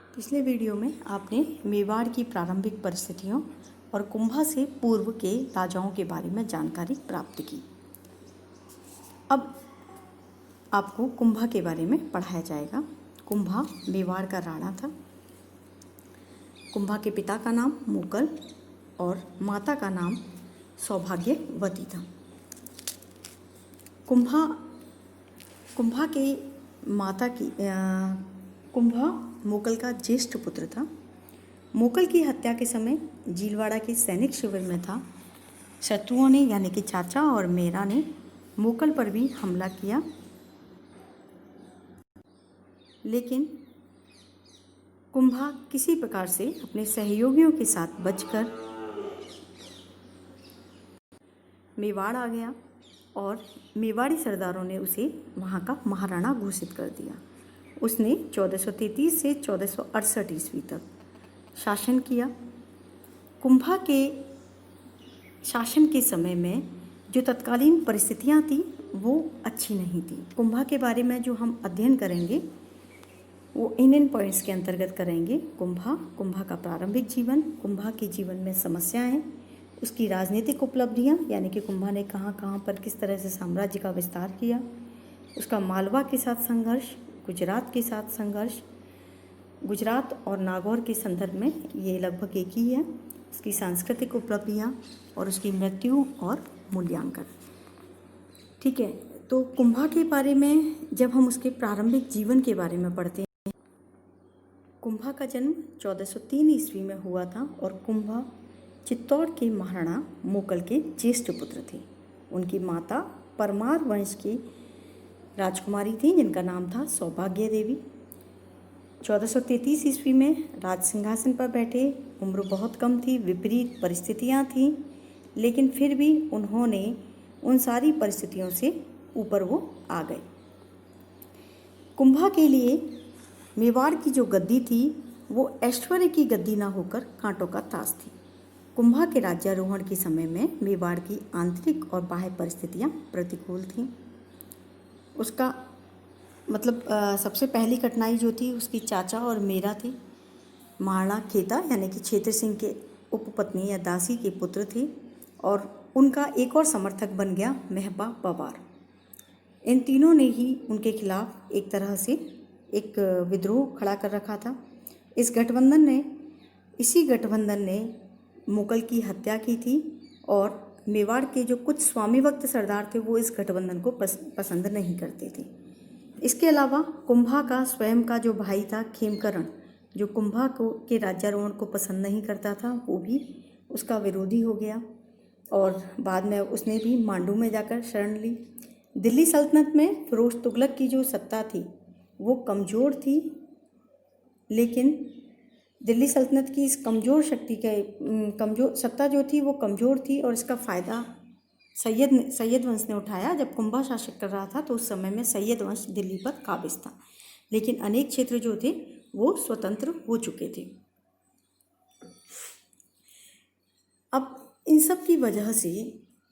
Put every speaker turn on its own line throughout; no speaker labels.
पिछले वीडियो में आपने मेवाड़ की प्रारंभिक परिस्थितियों और कुंभा से पूर्व के राजाओं के बारे में जानकारी प्राप्त की। अब आपको कुंभा के बारे में पढ़ाया जाएगा। कुंभा मेवाड़ का राणा था। कुंभा के पिता का नाम मुकल और माता का नाम सौभाग्यवती था। कुंभा के माता की कुंभा मुकल का ज्येष्ठ पुत्र था। मुकल की हत्या के समय जीलवाड़ा के सैनिक शिविर में था। शत्रुओं ने यानी कि चाचा और मेरा ने मुकल पर भी हमला किया, लेकिन कुंभा किसी प्रकार से अपने सहयोगियों के साथ बचकर मेवाड़ आ गया और मेवाड़ी सरदारों ने उसे वहाँ का महाराणा घोषित कर दिया। उसने 1433 से 1468 ईस्वी तक शासन किया। कुंभा के शासन के समय में जो तत्कालीन परिस्थितियाँ थी वो अच्छी नहीं थी। कुंभा के बारे में जो हम अध्ययन करेंगे वो इन पॉइंट्स के अंतर्गत करेंगे। कुंभा का प्रारंभिक जीवन, कुंभा के जीवन में समस्याएं, उसकी राजनीतिक उपलब्धियां यानी कि कुंभा ने कहाँ कहाँ पर किस तरह से साम्राज्य का विस्तार किया, उसका मालवा के साथ संघर्ष, गुजरात के साथ संघर्ष, गुजरात और नागौर के संदर्भ में ये लगभग एक ही है, उसकी सांस्कृतिक उपलब्धियां और उसकी मृत्यु और मूल्यांकन। ठीक है, तो कुंभा के बारे में जब हम उसके प्रारंभिक जीवन के बारे में पढ़ते हैं, कुंभा का जन्म 1403 ईस्वी में हुआ था और कुंभा चित्तौड़ के महाराणा मुकल के ज्येष्ठ पुत्र थे। उनकी माता परमार वंश की राजकुमारी थी जिनका नाम था सौभाग्य देवी। 1433 ईस्वी में राज सिंहासन पर बैठे। उम्र बहुत कम थी, विपरीत परिस्थितियां थीं, लेकिन फिर भी उन्होंने उन सारी परिस्थितियों से ऊपर वो आ गए। कुंभा के लिए मेवाड़ की जो गद्दी थी वो ऐश्वर्य की गद्दी ना होकर कांटों का ताज थी। कुंभा के राज्यारोहण के समय में मेवाड़ की आंतरिक और बाह्य परिस्थितियां प्रतिकूल थीं। उसका मतलब सबसे पहली कठिनाई जो थी उसकी चाचा और मेरा थी। महाराणा खेता यानी कि क्षेत्र सिंह के उपपत्नी या दासी के पुत्र थे और उनका एक और समर्थक बन गया मेहबा पवार। इन तीनों ने ही उनके खिलाफ एक तरह से एक विद्रोह खड़ा कर रखा था। इसी गठबंधन ने मुगल की हत्या की थी और मेवाड़ के जो कुछ स्वामीभक्त सरदार थे वो इस गठबंधन को पसंद नहीं करते थे। इसके अलावा कुंभा का स्वयं का जो भाई था खेमकरण, जो कुंभा के राज्यारोहण को पसंद नहीं करता था, वो भी उसका विरोधी हो गया और बाद में उसने भी मांडू में जाकर शरण ली। दिल्ली सल्तनत में फिरोज तुगलक की जो सत्ता थी वो कमज़ोर थी, लेकिन दिल्ली सल्तनत की इस कमज़ोर सत्ता जो थी वो कमज़ोर थी और इसका फ़ायदा सैयद वंश ने उठाया। जब कुंभा शासक कर रहा था तो उस समय में सैयद वंश दिल्ली पर काबिज था, लेकिन अनेक क्षेत्र जो थे वो स्वतंत्र हो चुके थे। अब इन सब की वजह से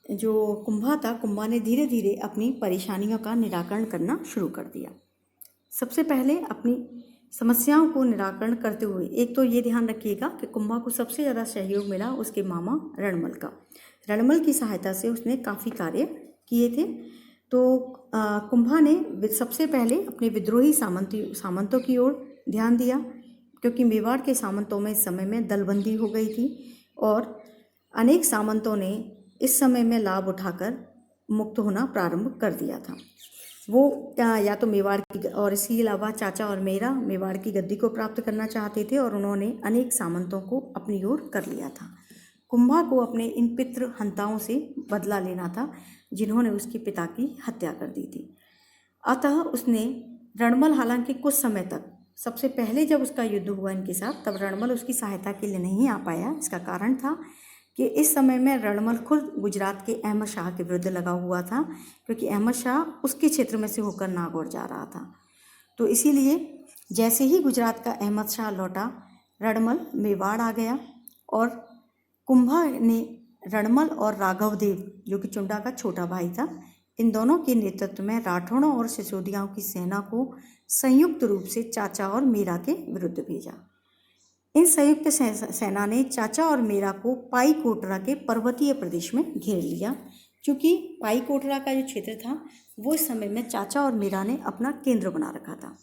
जो कुंभा था, कुंभा ने धीरे धीरे अपनी परेशानियों का निराकरण करना शुरू कर दिया। सबसे पहले अपनी समस्याओं को निराकरण करते हुए एक तो ये ध्यान रखिएगा कि कुंभा को सबसे ज़्यादा सहयोग मिला उसके मामा रणमल का। रणमल की सहायता से उसने काफ़ी कार्य किए थे। तो कुंभा ने सबसे पहले अपने विद्रोही सामंतों की ओर ध्यान दिया, क्योंकि मेवाड़ के सामंतों में इस समय में दलबंदी हो गई थी और अनेक सामंतों ने इस समय में लाभ उठाकर मुक्त होना प्रारंभ कर दिया था। वो या तो मेवाड़ की और इसके अलावा चाचा और मेरा मेवाड़ की गद्दी को प्राप्त करना चाहते थे और उन्होंने अनेक सामंतों को अपनी ओर कर लिया था। कुंभा को अपने इन पितृ हंताओं से बदला लेना था जिन्होंने उसके पिता की हत्या कर दी थी। अतः उसने रणमल, हालांकि कुछ समय तक, सबसे पहले जब उसका युद्ध हुआ इनके साथ तब रणमल उसकी सहायता के लिए नहीं आ पाया। इसका कारण था कि इस समय में रणमल खुद गुजरात के अहमद शाह के विरुद्ध लगा हुआ था, क्योंकि अहमद शाह उसके क्षेत्र में से होकर नागौर जा रहा था। तो इसीलिए जैसे ही गुजरात का अहमद शाह लौटा, रणमल मेवाड़ आ गया और कुंभा ने रणमल और राघवदेव, जो कि चुंडा का छोटा भाई था, इन दोनों के नेतृत्व में राठौड़ों और सिसोदियाओं की सेना को संयुक्त रूप से चाचा और मीरा के विरुद्ध भेजा। इन संयुक्त सेना ने चाचा और मीरा को पाई कोटरा के पर्वतीय प्रदेश में घेर लिया, क्योंकि पाई कोटरा का जो क्षेत्र था वो इस समय में चाचा और मीरा ने अपना केंद्र बना रखा था।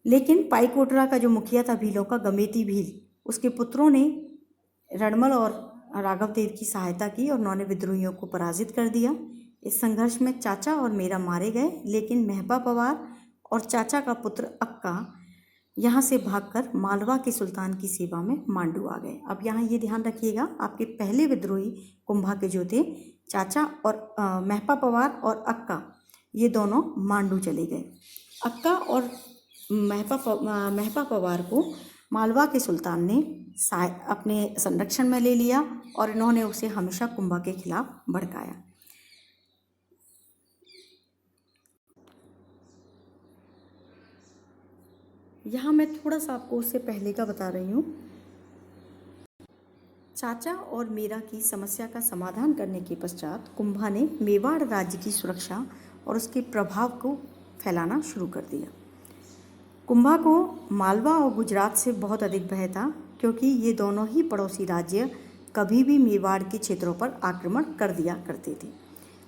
लेकिन पाई कोटरा का जो मुखिया था भीलों का, गमेती भील, उसके पुत्रों ने रणमल और राघव देव की सहायता की और उन्होंने विद्रोहियों को पराजित कर दिया। इस संघर्ष में चाचा और मीरा मारे गए, लेकिन मेहपा पवार और चाचा का पुत्र अक्का यहाँ से भागकर मालवा के सुल्तान की सेवा में मांडू आ गए। अब यहाँ ये ध्यान रखिएगा, आपके पहले विद्रोही कुंभा के जो थे चाचा और मेहपा पवार और अक्का, ये दोनों मांडू चले गए। अक्का और मेहपा पवार को मालवा के सुल्तान ने अपने संरक्षण में ले लिया और इन्होंने उसे हमेशा कुंभा के खिलाफ भड़काया। यहाँ मैं थोड़ा सा आपको उससे पहले का बता रही हूँ। चाचा और मीरा की समस्या का समाधान करने के पश्चात कुंभा ने मेवाड़ राज्य की सुरक्षा और उसके प्रभाव को फैलाना शुरू कर दिया। कुंभा को मालवा और गुजरात से बहुत अधिक भय था, क्योंकि ये दोनों ही पड़ोसी राज्य कभी भी मेवाड़ के क्षेत्रों पर आक्रमण कर दिया करते थे।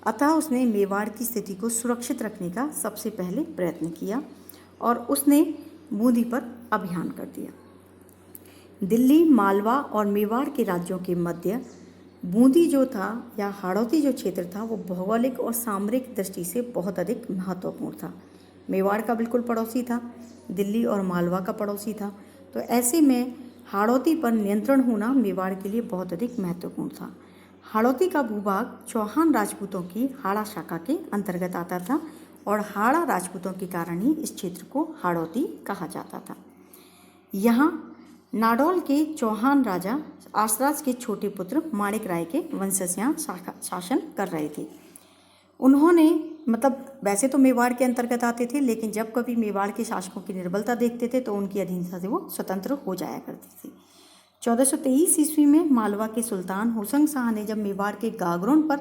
अतः उसने मेवाड़ की स्थिति को सुरक्षित रखने का सबसे पहले प्रयत्न किया और उसने बूंदी पर अभियान कर दिया। दिल्ली, मालवा और मेवाड़ के राज्यों के मध्य बूंदी जो था या हाड़ौती जो क्षेत्र था वो भौगोलिक और सामरिक दृष्टि से बहुत अधिक महत्वपूर्ण था। मेवाड़ का बिल्कुल पड़ोसी था, दिल्ली और मालवा का पड़ोसी था, तो ऐसे में हाड़ौती पर नियंत्रण होना मेवाड़ के लिए बहुत अधिक महत्वपूर्ण था। हाड़ौती का भूभाग चौहान राजपूतों की हाड़ा शाखा के अंतर्गत आता था और हाड़ा राजपूतों के कारण ही इस क्षेत्र को हाड़ौती कहा जाता था। यहाँ नाडौल के चौहान राजा आसराज के छोटे पुत्र माणिक राय के वंशज यहाँ शासन कर रहे थे। उन्होंने वैसे तो मेवाड़ के अंतर्गत आते थे, लेकिन जब कभी मेवाड़ के शासकों की निर्बलता देखते थे तो उनकी अधीनता से वो स्वतंत्र हो जाया करते थे। 1423 ईस्वी में मालवा के सुल्तान होशंग शाह ने जब मेवाड़ के गागरोन पर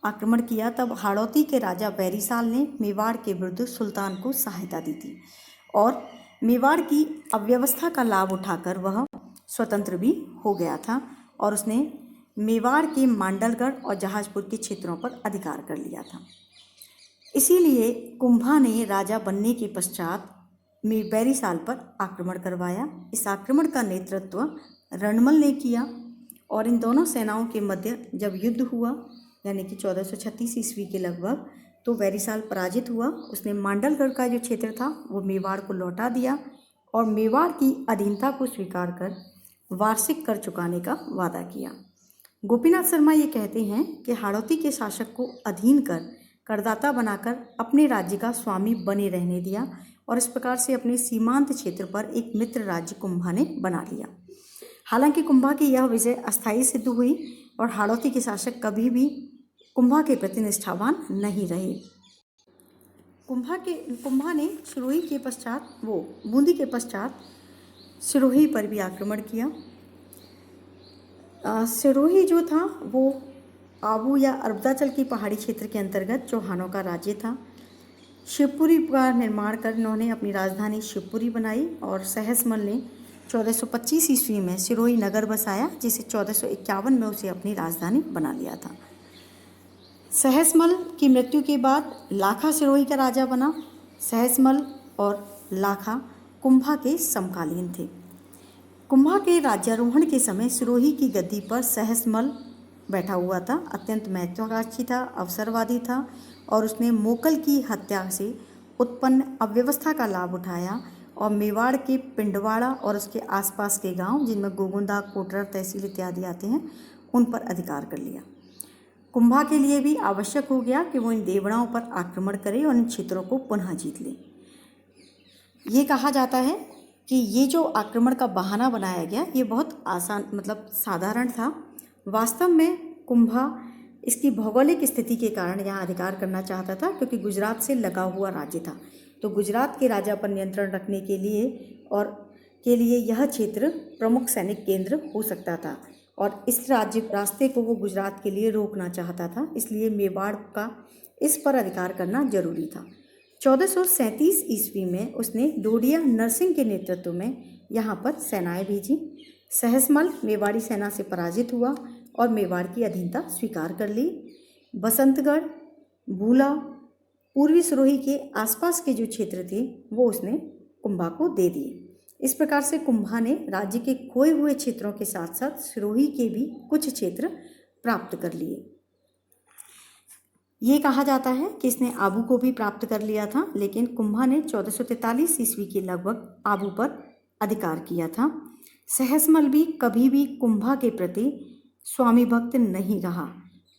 आक्रमण किया, तब हाड़ौती के राजा बैरीसाल ने मेवाड़ के विरुद्ध सुल्तान को सहायता दी थी और मेवाड़ की अव्यवस्था का लाभ उठाकर वह स्वतंत्र भी हो गया था और उसने मेवाड़ के मांडलगढ़ और जहाजपुर के क्षेत्रों पर अधिकार कर लिया था। इसीलिए कुंभा ने राजा बनने के पश्चात बैरीसाल पर आक्रमण करवाया। इस आक्रमण का नेतृत्व रणमल ने किया और इन दोनों सेनाओं के मध्य जब युद्ध हुआ, यानी कि 1436 ईस्वी के लगभग, तो बैरीसाल पराजित हुआ। उसने मांडलगढ़ का जो क्षेत्र था वो मेवाड़ को लौटा दिया और मेवाड़ की अधीनता को स्वीकार कर वार्षिक कर चुकाने का वादा किया। गोपीनाथ शर्मा ये कहते हैं कि हाड़ौती के शासक को अधीन कर करदाता बनाकर अपने राज्य का स्वामी बने रहने दिया और इस प्रकार से अपने सीमांत क्षेत्र पर एक मित्र राज्य कुंभा ने बना लिया। हालांकि कुंभा की यह विजय अस्थायी सिद्ध हुई और हाड़ौती के शासक कभी भी कुंभा के प्रति निष्ठावान नहीं रहे। कुंभा ने बूंदी के पश्चात सिरोही पर भी आक्रमण किया। सिरोही जो था वो आबू या अरबदाचल की पहाड़ी क्षेत्र के अंतर्गत चौहानों का राज्य था। शिवपुरी का निर्माण कर इन्होंने अपनी राजधानी शिवपुरी बनाई और सहसमल ने 1425 ईस्वी में सिरोही नगर बसाया, जिसे 1451 में उसे अपनी राजधानी बना लिया था। सहसमल की मृत्यु के बाद लाखा सिरोही का राजा बना। सहसमल और लाखा कुंभा के समकालीन थे। कुंभा के राज्यारोहण के समय सिरोही की गद्दी पर सहसमल बैठा हुआ था। अत्यंत महत्वाकांक्षी था, अवसरवादी था और उसने मोकल की हत्या से उत्पन्न अव्यवस्था का लाभ उठाया और मेवाड़ के पिंडवाड़ा और उसके आसपास के गांव, जिनमें गोगुंदा, कोटरा तहसील इत्यादि आते हैं, उन पर अधिकार कर लिया। कुंभा के लिए भी आवश्यक हो गया कि वो इन देवड़ाओं पर आक्रमण करे और इन क्षेत्रों को पुनः जीत ले। ये कहा जाता है कि ये जो आक्रमण का बहाना बनाया गया ये बहुत आसान साधारण था। वास्तव में कुंभा इसकी भौगोलिक स्थिति के कारण यहाँ अधिकार करना चाहता था, क्योंकि गुजरात से लगा हुआ राज्य था, तो गुजरात के राजा पर नियंत्रण रखने के लिए यह क्षेत्र प्रमुख सैनिक केंद्र हो सकता था। और इस राज्य रास्ते को वो गुजरात के लिए रोकना चाहता था, इसलिए मेवाड़ का इस पर अधिकार करना जरूरी था। 1437 ईस्वी में उसने डोडिया नरसिंह के नेतृत्व में यहाँ पर सेनाएं भेजी। सहसमल मेवाड़ी सेना से पराजित हुआ और मेवाड़ की अधीनता स्वीकार कर ली। बसंतगढ़, भूला, पूर्वी सिरोही के आसपास के जो क्षेत्र थे वो उसने कुंभा को दे दिए। इस प्रकार से कुंभा ने राज्य के खोए हुए क्षेत्रों के साथ साथ सिरोही के भी कुछ क्षेत्र प्राप्त कर लिए। ये कहा जाता है कि इसने आबू को भी प्राप्त कर लिया था, लेकिन कुंभा ने 1443 ईस्वी के लगभग आबू पर अधिकार किया था। सहसमल भी कभी भी कुंभा के प्रति स्वामी भक्त नहीं रहा।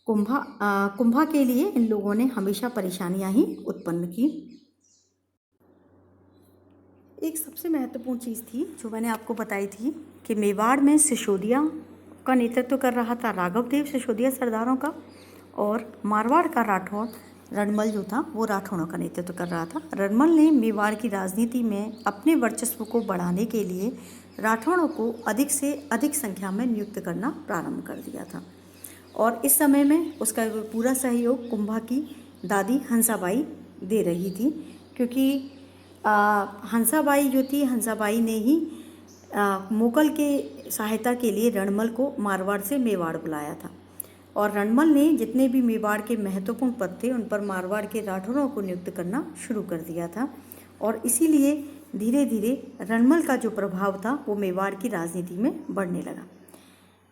कुंभा के लिए इन लोगों ने हमेशा परेशानियां ही उत्पन्न की। एक सबसे महत्वपूर्ण चीज़ थी जो मैंने आपको बताई थी कि मेवाड़ में सिसोदिया का नेतृत्व कर रहा था राघवदेव, सिसोदिया सरदारों का, और मारवाड़ का राठौड़ रणमल जो था वो राठौड़ों का नेतृत्व कर रहा था। रणमल ने मेवाड़ की राजनीति में अपने वर्चस्व को बढ़ाने के लिए राठौड़ों को अधिक से अधिक संख्या में नियुक्त करना प्रारंभ कर दिया था, और इस समय में उसका पूरा सहयोग कुंभा की दादी हंसाबाई दे रही थी, क्योंकि हंसाबाई जो थी, हंसाबाई ने ही मुगल के सहायता के लिए रणमल को मारवाड़ से मेवाड़ बुलाया था, और रणमल ने जितने भी मेवाड़ के महत्वपूर्ण पद थे उन पर मारवाड़ के राठौरों को नियुक्त करना शुरू कर दिया था, और इसीलिए धीरे धीरे रणमल का जो प्रभाव था वो मेवाड़ की राजनीति में बढ़ने लगा।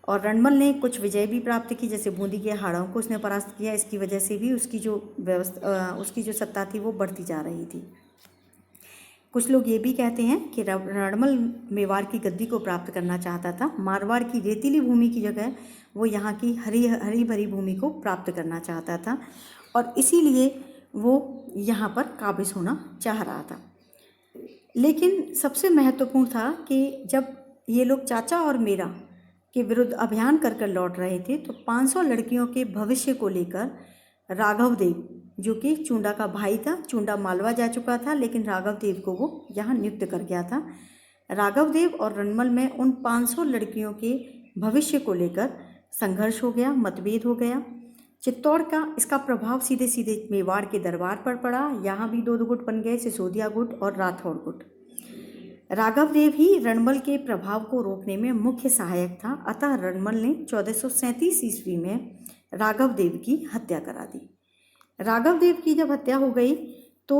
और रणमल ने कुछ विजय भी प्राप्त की, जैसे बूंदी के अखाड़ों को उसने परास्त किया। इसकी वजह से भी उसकी जो सत्ता थी वो बढ़ती जा रही थी। कुछ लोग ये भी कहते हैं कि रणमल मेवाड़ की गद्दी को प्राप्त करना चाहता था। मारवाड़ की रेतीली भूमि की जगह वो यहाँ की हरी भरी भूमि को प्राप्त करना चाहता था, और इसीलिए वो यहाँ पर काबिज होना चाह रहा था। लेकिन सबसे महत्वपूर्ण था कि जब ये लोग चाचा और मेरा के विरुद्ध अभियान कर लौट रहे थे तो 500 लड़कियों के भविष्य को लेकर राघवदेव, जो कि चूंडा का भाई था, चूंडा मालवा जा चुका था लेकिन राघवदेव को वो यहाँ नियुक्त कर गया था। राघवदेव और रणमल में उन 500 लड़कियों के भविष्य को लेकर संघर्ष हो गया, मतभेद हो गया। चित्तौड़ का इसका प्रभाव सीधे सीधे मेवाड़ के दरबार पर पड़ा। यहाँ भी दो गुट बन गए, सिसोदिया गुट और राठौड़ गुट। राघवदेव ही रणमल के प्रभाव को रोकने में मुख्य सहायक था, अतः रणमल ने 1437 ईस्वी में राघवदेव की हत्या करा दी। राघवदेव की जब हत्या हो गई तो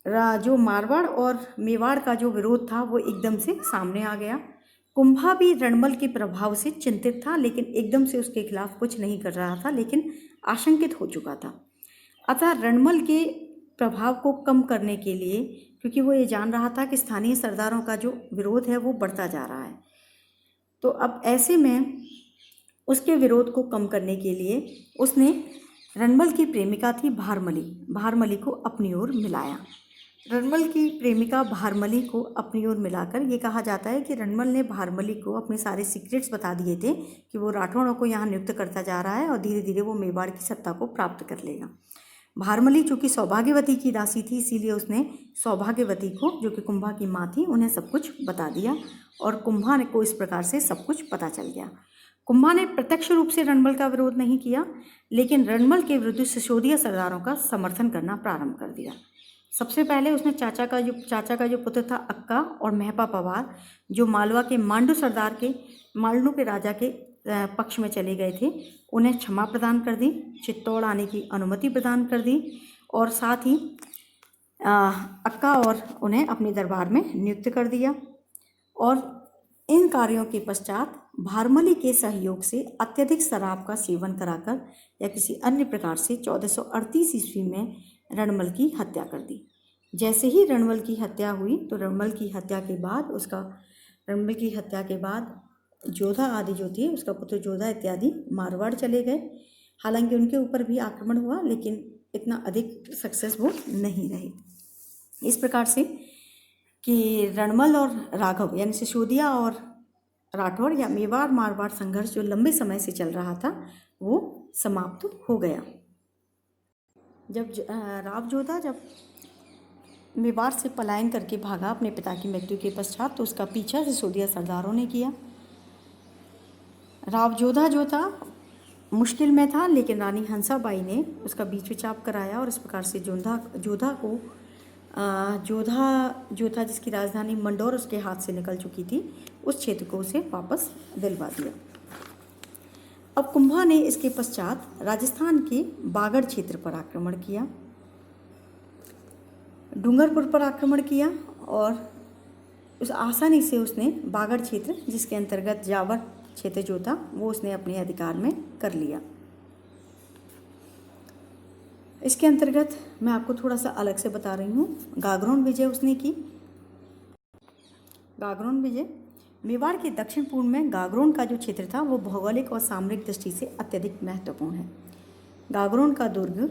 जो मारवाड़ और मेवाड़ का जो विरोध था वो एकदम से सामने आ गया। कुंभा भी रणमल के प्रभाव से चिंतित था, लेकिन एकदम से उसके खिलाफ कुछ नहीं कर रहा था, लेकिन आशंकित हो चुका था। अतः रणमल के प्रभाव को कम करने के लिए, क्योंकि वो ये जान रहा था कि स्थानीय सरदारों का जो विरोध है वो बढ़ता जा रहा है, तो अब ऐसे में उसके विरोध को कम करने के लिए उसने रणमल की प्रेमिका थी भारमली को अपनी ओर मिलाया। रणमल की प्रेमिका भारमली को अपनी ओर मिलाकर ये कहा जाता है कि रणमल ने भारमली को अपने सारे सीक्रेट्स बता दिए थे कि वो राठौड़ों को यहाँ नियुक्त करता जा रहा है और धीरे धीरे वो मेवाड़ की सत्ता को प्राप्त कर लेगा। भारमली चूँकि सौभाग्यवती की दासी थी, इसीलिए उसने सौभाग्यवती को, जो कि कुंभा की माँ थी, उन्हें सब कुछ बता दिया, और कुंभा को इस प्रकार से सब कुछ पता चल गया। कुंभा ने प्रत्यक्ष रूप से रणमल का विरोध नहीं किया, लेकिन रणमल के विरुद्ध सिसोदिया सरदारों का समर्थन करना प्रारंभ कर दिया। सबसे पहले उसने चाचा का जो पुत्र था अक्का और महपा पवार, जो मालवा के मांडू के राजा के पक्ष में चले गए थे, उन्हें क्षमा प्रदान कर दी, चित्तौड़ आने की अनुमति प्रदान कर दी, और साथ ही अक्का और उन्हें अपने दरबार में नियुक्त कर दिया। और इन कार्यों के पश्चात भारमली के सहयोग से अत्यधिक शराब का सेवन कराकर या किसी अन्य प्रकार से 1438 ईस्वी में रणमल की हत्या कर दी। जैसे ही रणमल की हत्या हुई तो रणमल की हत्या के बाद जोधा आदि जो थी, उसका पुत्र जोधा इत्यादि मारवाड़ चले गए। हालांकि उनके ऊपर भी आक्रमण हुआ, लेकिन इतना अधिक सक्सेसफुल नहीं रहे। इस प्रकार से कि रणमल और राघव यानी सिसोदिया और राठौड़ या मेवाड़ मारवाड़ संघर्ष जो लंबे समय से चल रहा था वो समाप्त हो गया। जब राव जोधा जब मेवाड़ से पलायन करके भागा अपने पिता की मृत्यु के पश्चात, तो उसका पीछा सिसोदिया सरदारों ने किया। राव जोधा जो था मुश्किल में था, लेकिन रानी हंसाबाई ने उसका बीच विचाप कराया और इस प्रकार से जोधा को जोधा जो था जिसकी राजधानी मंडौर उसके हाथ से निकल चुकी थी, उस क्षेत्र को उसे वापस दिलवा दिया। अब कुंभा ने इसके पश्चात राजस्थान के बागड़ क्षेत्र पर आक्रमण किया, डूंगरपुर पर आक्रमण किया और उस आसानी से उसने बागड़ क्षेत्र, जिसके अंतर्गत जावर क्षेत्र जो था, वो उसने अपने अधिकार में कर लिया। इसके अंतर्गत मैं आपको थोड़ा सा अलग से बता रही हूँ। गागरोन विजय उसने की। गागरोन विजय मेवाड़ के दक्षिण पूर्व में गागरोन का जो क्षेत्र था वो भौगोलिक और सामरिक दृष्टि से अत्यधिक महत्वपूर्ण है। गागरोन का दुर्ग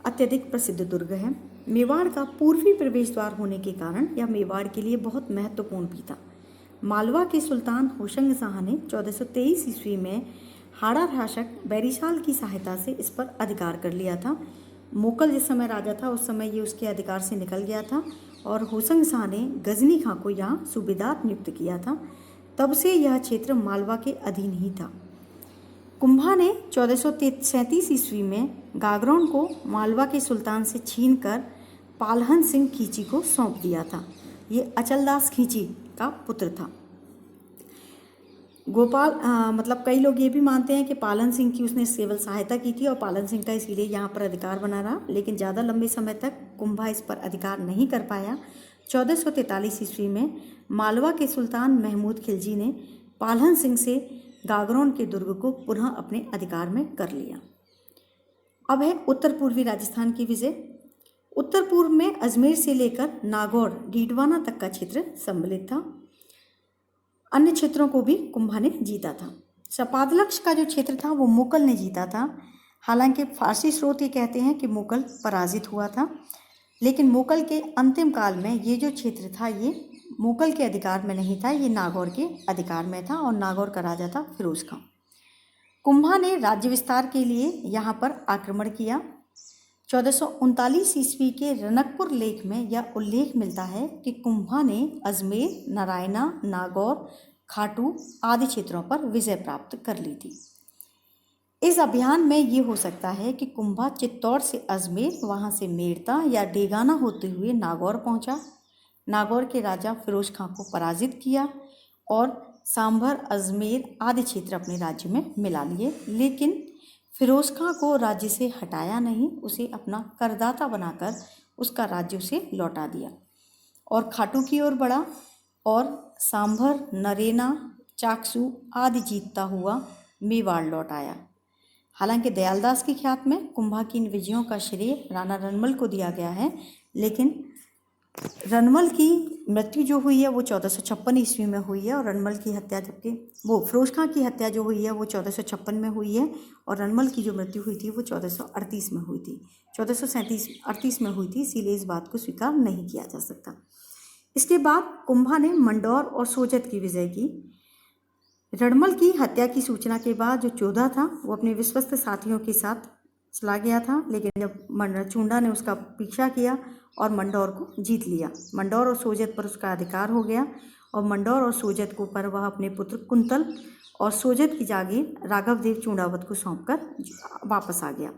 अत्यधिक प्रसिद्ध दुर्ग है। मेवाड़ का पूर्वी प्रवेश द्वार होने के कारण यह मेवाड़ के लिए बहुत महत्वपूर्ण भी था। मालवा के सुल्तान होशंग शाह ने 1423 ईस्वी में हाड़ा शासक बैरिशाल की सहायता से इस पर अधिकार कर लिया था। मोकल जिस समय राजा था उस समय ये उसके अधिकार से निकल गया था और होशंग शाह ने गजनी खां को यहाँ सूबेदार नियुक्त किया था। तब से यह क्षेत्र मालवा के अधीन ही था। कुंभा ने 1437 ईस्वी में गागरोन को मालवा के सुल्तान से छीनकर पालहन सिंह खींची को सौंप दिया था। ये अचलदास खींची का पुत्र था। मतलब कई लोग ये भी मानते हैं कि पालन सिंह की उसने केवल सहायता की थी और पालन सिंह का इसीलिए यहाँ पर अधिकार बना रहा, लेकिन ज़्यादा लंबे समय तक कुंभा इस पर अधिकार नहीं कर पाया। 1443 ईस्वी में मालवा के सुल्तान महमूद खिलजी ने पालहन सिंह से गागरोन के दुर्ग को पुनः अपने अधिकार में कर लिया। अब है उत्तर पूर्वी राजस्थान की विजय। उत्तर पूर्व में अजमेर से लेकर नागौर डीडवाना तक का क्षेत्र सम्मिलित था। अन्य क्षेत्रों को भी कुंभा ने जीता था। सपादलक्ष का जो क्षेत्र था वो मुगल ने जीता था। हालांकि फारसी स्रोत ये कहते हैं कि मुगल पराजित हुआ था, लेकिन मुगल के अंतिम काल में ये जो क्षेत्र था ये मुगल के अधिकार में नहीं था, ये नागौर के अधिकार में था और नागौर का राजा था फिरोज खां। कुंभा ने राज्य विस्तार के लिए यहाँ पर आक्रमण किया। 1439 ईस्वी के रनकपुर लेख में यह उल्लेख मिलता है कि कुंभा ने अजमेर, नारायणा, नागौर, खाटू आदि क्षेत्रों पर विजय प्राप्त कर ली थी। इस अभियान में ये हो सकता है कि कुंभा चित्तौड़ से अजमेर, वहाँ से मेड़ता या डेगाना होते हुए नागौर पहुँचा, नागौर के राजा फिरोज खां को पराजित किया और सांभर, अजमेर आदि क्षेत्र अपने राज्य में मिला लिए, लेकिन फिरोज खां को राज्य से हटाया नहीं, उसे अपना करदाता बनाकर उसका राज्य उसे लौटा दिया और खाटू की ओर बढ़ा और सांभर, नरेना, चाकसू आदि जीतता हुआ मेवाड़ लौट आया। हालांकि दयालदास की ख्यात में कुंभा की इन विजयों का श्रेय राणा रणमल को दिया गया है, लेकिन रणमल की मृत्यु जो हुई है वो 1456 ईस्वी में हुई है और रणमल की हत्या, जबकि वो फिरोज खां की हत्या जो हुई है वो 1456 में हुई है और रणमल की जो मृत्यु हुई थी वो 1438 में हुई थी, 1438 में हुई थी, इसीलिए इस बात को स्वीकार नहीं किया जा सकता। इसके बाद कुंभा ने मंडौर और सोजत की विजय की। रणमल की हत्या की सूचना के बाद जो जोधा था वो अपने विश्वस्त साथियों के साथ चला गया था, लेकिन जब चूंडा ने उसका पीछा किया और मंडौर को जीत लिया, मंडौर और सोजत पर उसका अधिकार हो गया और मंडौर और सोजत को पर वह अपने पुत्र कुंतल और सोजत की जागीर राघवदेव चूंडावत को सौंपकर वापस आ गया।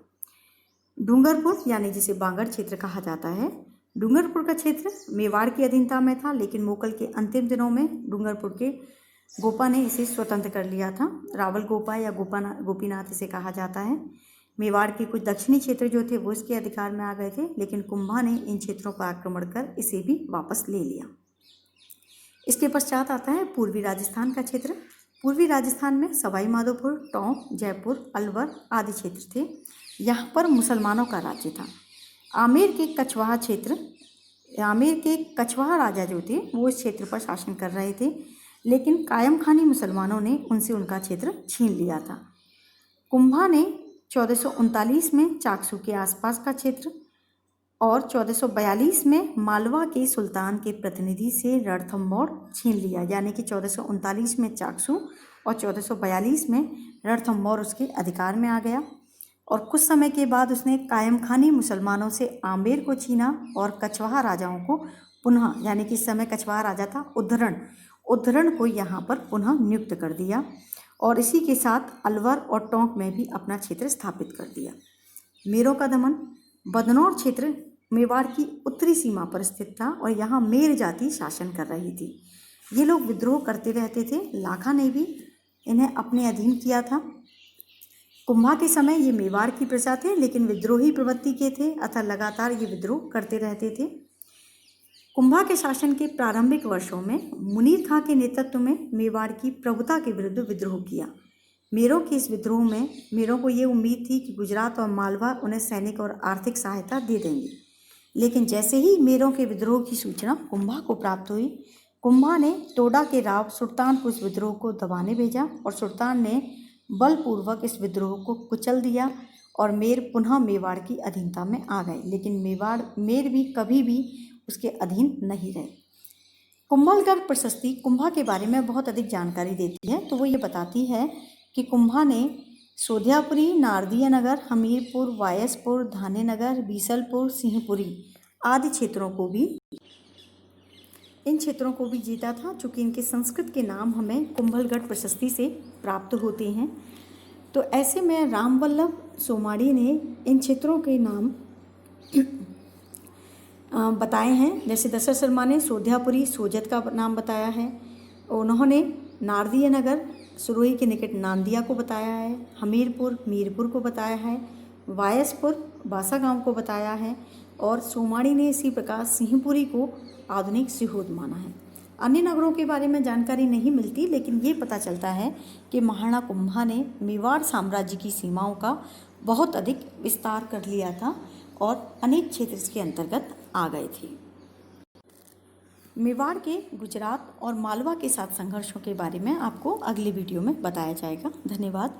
डूंगरपुर यानी जिसे बांगड़ क्षेत्र कहा जाता है, डूंगरपुर का क्षेत्र मेवाड़ की अधीनता में था, लेकिन मुगल के अंतिम दिनों में डूंगरपुर के गोपा ने इसे स्वतंत्र कर लिया था। रावल गोपा या गोपीनाथ इसे कहा जाता है। मेवाड़ के कुछ दक्षिणी क्षेत्र जो थे वो इसके अधिकार में आ गए थे, लेकिन कुंभा ने इन क्षेत्रों पर आक्रमण कर इसे भी वापस ले लिया। इसके पश्चात आता है पूर्वी राजस्थान का क्षेत्र। पूर्वी राजस्थान में सवाई माधोपुर, टोंक, जयपुर, अलवर आदि क्षेत्र थे। यहाँ पर मुसलमानों का राज्य था। आमेर के कछवाहा राजा जो थे वो इस क्षेत्र पर शासन कर रहे थे, लेकिन कायम खानी मुसलमानों ने उनसे उनका क्षेत्र छीन लिया था। कुंभा ने 1439 में चाकसू के आसपास का क्षेत्र और 1442 में मालवा के सुल्तान के प्रतिनिधि से रणथंभौर छीन लिया, यानी कि 1439 में चाकसू और 1442 में रणथंभौर उसके अधिकार में आ गया और कुछ समय के बाद उसने कायम खानी मुसलमानों से आमेर को छीना और कछवाहा राजाओं को पुनः, यानी कि इस समय कछवाहा राजा था उद्धरण को यहाँ पर पुनः नियुक्त कर दिया और इसी के साथ अलवर और टोंक में भी अपना क्षेत्र स्थापित कर दिया। मेरों का दमन। बदनौर क्षेत्र मेवाड़ की उत्तरी सीमा पर स्थित था और यहाँ मेर जाति शासन कर रही थी। ये लोग विद्रोह करते रहते थे। लाखा ने भी इन्हें अपने अधीन किया था। कुंभा के समय ये मेवाड़ की प्रजा थे, लेकिन विद्रोही प्रवृत्ति के थे, अतः लगातार ये विद्रोह करते रहते थे। कुंभा के शासन के प्रारंभिक वर्षों में मुनीर खां के नेतृत्व में मेवाड़ की प्रभुता के विरुद्ध विद्रोह किया। मेरों के इस विद्रोह में मेरों को ये उम्मीद थी कि गुजरात और मालवा उन्हें सैनिक और आर्थिक सहायता दे देंगे, लेकिन जैसे ही मेरों के विद्रोह की सूचना कुंभा को प्राप्त हुई, कुंभा ने टोडा के राव सुल्तान को इस विद्रोह को दबाने भेजा और सुल्तान ने बलपूर्वक इस विद्रोह को कुचल दिया और मेर पुनः मेवाड़ की अधीनता में आ गए। लेकिन मेर भी कभी भी उसके अधीन नहीं रहे। कुंभलगढ़ प्रशस्ति कुंभा के बारे में बहुत अधिक जानकारी देती है। तो वो ये बताती है कि कुंभा ने सोध्यापुरी, नारदिया नगर, हमीरपुर, वायसपुर, धानेनगर, बीसलपुर, सिंहपुरी आदि इन क्षेत्रों को भी जीता था, चूँकि इनके संस्कृत के नाम हमें कुंभलगढ़ प्रशस्ति से प्राप्त होते हैं। तो ऐसे में रामवल्लभ सोमाड़ी ने इन क्षेत्रों के नाम बताए हैं। जैसे दशरथ शर्मा ने सोध्यापुरी सोजत का नाम बताया है, उन्होंने नारदिया नगर सुरोही के निकट नांदिया को बताया है, हमीरपुर मीरपुर को बताया है, वायसपुर बासा गांव को बताया है और सोमाड़ी ने इसी प्रकार सिंहपुरी को आधुनिक सिहोद माना है। अन्य नगरों के बारे में जानकारी नहीं मिलती, लेकिन ये पता चलता है कि महाराणा कुंभा ने मेवाड़ साम्राज्य की सीमाओं का बहुत अधिक विस्तार कर लिया था और अनेक क्षेत्र इसके अंतर्गत आ गए थे। मेवाड़ के गुजरात और मालवा के साथ संघर्षों के बारे में आपको अगले वीडियो में बताया जाएगा। धन्यवाद।